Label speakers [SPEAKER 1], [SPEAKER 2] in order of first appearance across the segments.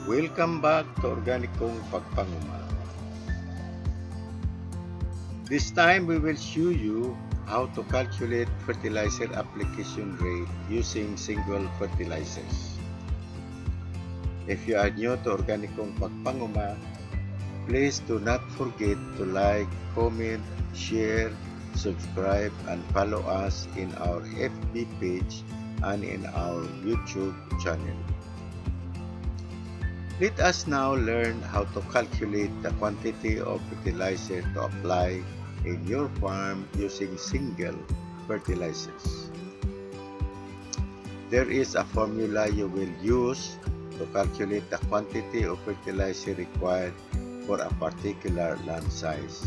[SPEAKER 1] Welcome back to Organikong Pagpanguma. This time we will show you how to calculate fertilizer application rate using single fertilizers. If you are new to Organikong Pagpanguma, please do not forget to like, comment, share, subscribe, and follow us in our FB page and in our YouTube channel. Let us now learn how to calculate the quantity of fertilizer to apply in your farm using single fertilizers. There is a formula you will use to calculate the quantity of fertilizer required for a particular land size.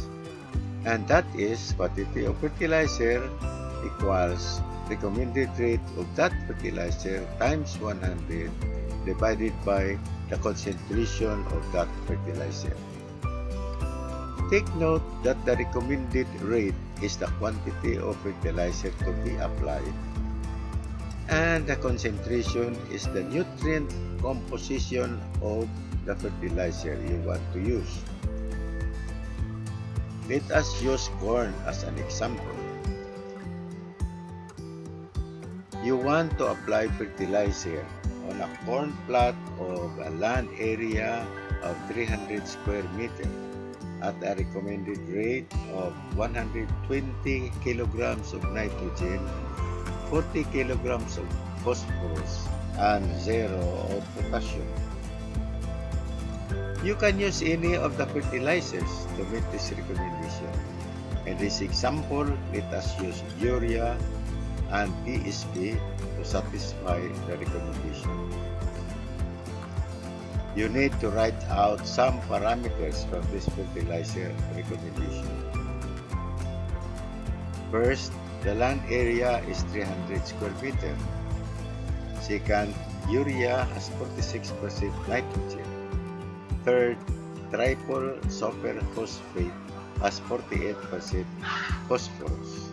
[SPEAKER 1] And that is quantity of fertilizer equals recommended rate of that fertilizer times 100 divided by the concentration of that fertilizer. Take note that the recommended rate is the quantity of fertilizer to be applied, and the concentration is the nutrient composition of the fertilizer you want to use. Let us use corn as an example. You want to apply fertilizer on a corn plot of a land area of 300 square meter at a recommended rate of 120 kilograms of nitrogen, 40 kilograms of phosphorus, and 0 of potassium. You can use any of the fertilizers to meet this recommendation. In this example, let us use urea and TSP to satisfy the recommendation. You need to write out some parameters from this fertilizer recommendation. First, the land area is 300 square meter. Second, urea has 46% nitrogen. Third, triple super phosphate has 48% phosphorus.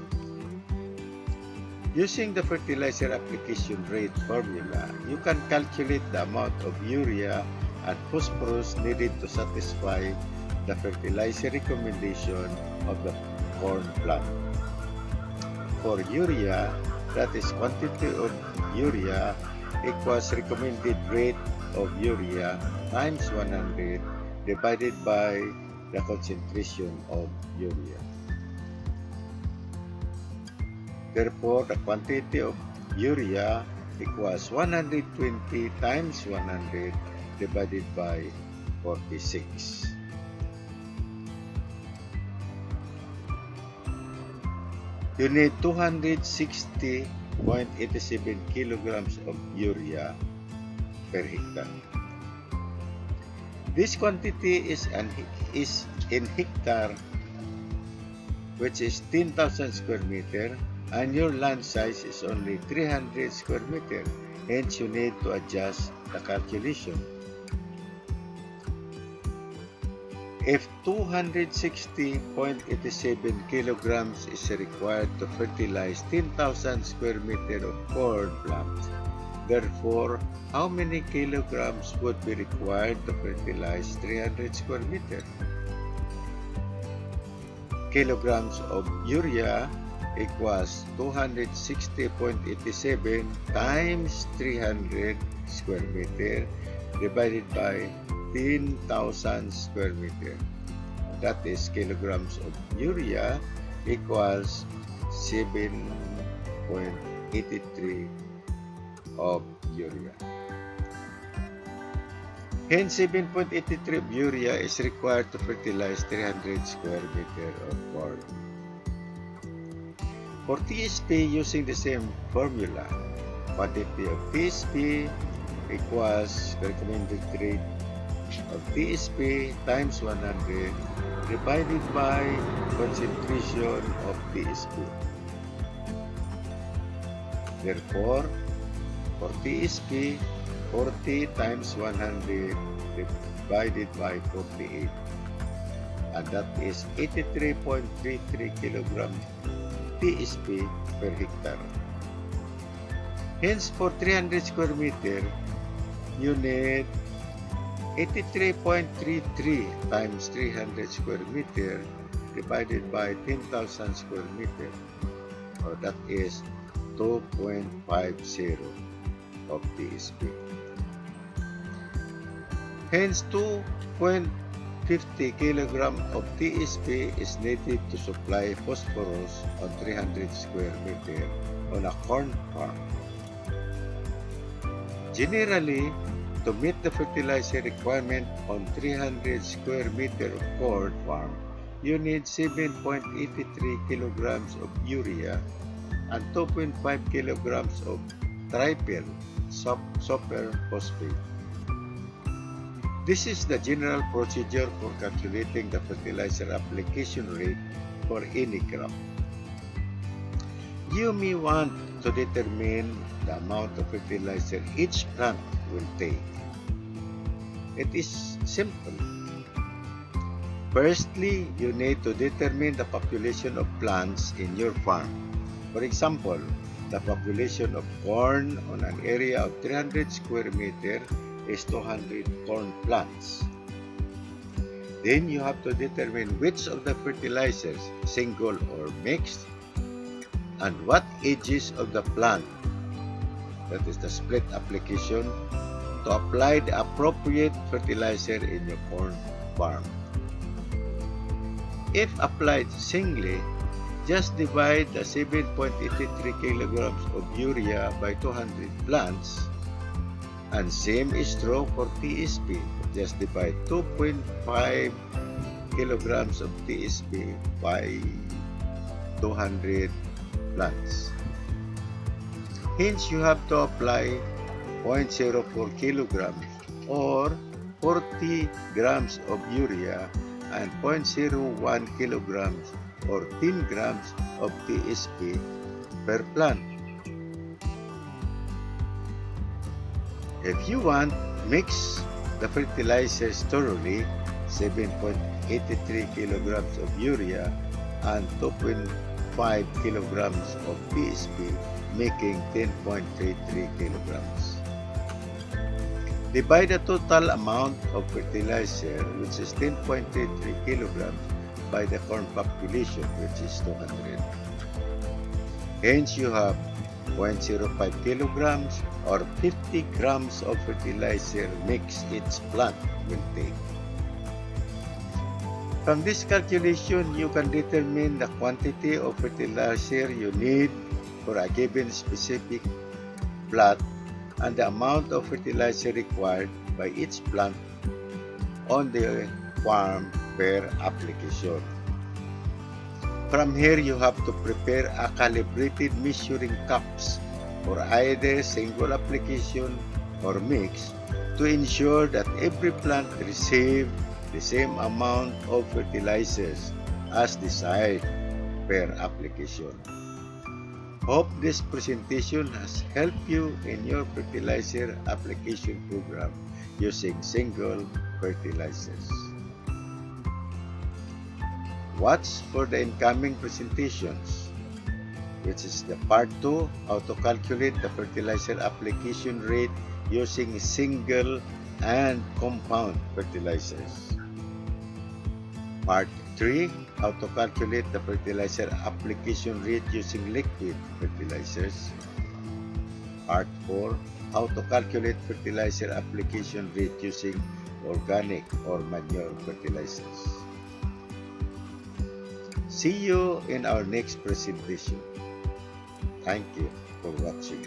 [SPEAKER 1] Using the fertilizer application rate formula, you can calculate the amount of urea and phosphorus needed to satisfy the fertilizer recommendation of the corn plant. For urea, that is quantity of urea equals recommended rate of urea times 100 divided by the concentration of urea. Therefore, the quantity of urea equals 120 times 100 divided by 46. You need 260.87 kilograms of urea per hectare. This quantity is in hectare, which is 10,000 square meter, and your land size is only 300 square meter, hence you need to adjust the calculation. If 260.87 kilograms is required to fertilize 10,000 square meter of corn plant, therefore, how many kilograms would be required to fertilize 300 square meter? Kilograms of urea equals 260.87 times 300 square meter divided by 10,000 square meter. That is kilograms of urea equals 7.83 of urea. Hence, 7.83 of urea is required to fertilize 300 square meter of corn. For TSP, using the same formula, quantity of TSP equals the recommended rate of TSP times 100 divided by concentration of TSP. Therefore, for TSP, 40 times 100 divided by 48, and that is 83.33 kilograms TSP per hectare. Hence, for 300 square meter, you need 83.33 times 300 square meter divided by 10,000 square meter, or that is 2.50 of TSP. Hence, 2.50 kg of TSP is needed to supply phosphorus on 300 square meter on a corn farm. Generally, to meet the fertilizer requirement on 300 square meter of corn farm, you need 7.83 kilograms of urea and 2.5 kilograms of triple super phosphate. This is the general procedure for calculating the fertilizer application rate for any crop. You may want to determine the amount of fertilizer each plant will take. It is simple. Firstly, you need to determine the population of plants in your farm. For example, the population of corn on an area of 300 square meter is 200 corn plants. Then you have to determine which of the fertilizers, single or mixed, and what ages of the plant, that is the split application, to apply the appropriate fertilizer in your corn farm. If applied singly, just divide the 7.83 kilograms of urea by 200 plants, and same is true for TSP. Just divide 2.5 kilograms of TSP by 200 plants. Hence, you have to apply 0.04 kilograms or 40 grams of urea and 0.01 kilograms or 10 grams of TSP per plant. If you want, mix the fertilizers thoroughly, 7.83 kilograms of urea and 2.5 kilograms of TSP, making 10.33 kilograms. Divide the total amount of fertilizer, which is 10.33 kilograms, by the corn population, which is 200. Hence, you have 0.05 kilograms or 50 grams of fertilizer mix each plant will take. From this calculation, you can determine the quantity of fertilizer you need for a given specific plot and the amount of fertilizer required by each plant on the farm per application. From here, you have to prepare a calibrated measuring cups for either single application or mix to ensure that every plant receives the same amount of fertilizers as desired per application. Hope this presentation has helped you in your fertilizer application program using single fertilizers. Watch for the incoming presentations, which is the part 2, how to calculate the fertilizer application rate using single and compound fertilizers. Part 3, how to calculate the fertilizer application rate using liquid fertilizers. Part 4, how to calculate fertilizer application rate using organic or manure fertilizers. See you in our next presentation. Thank you for watching.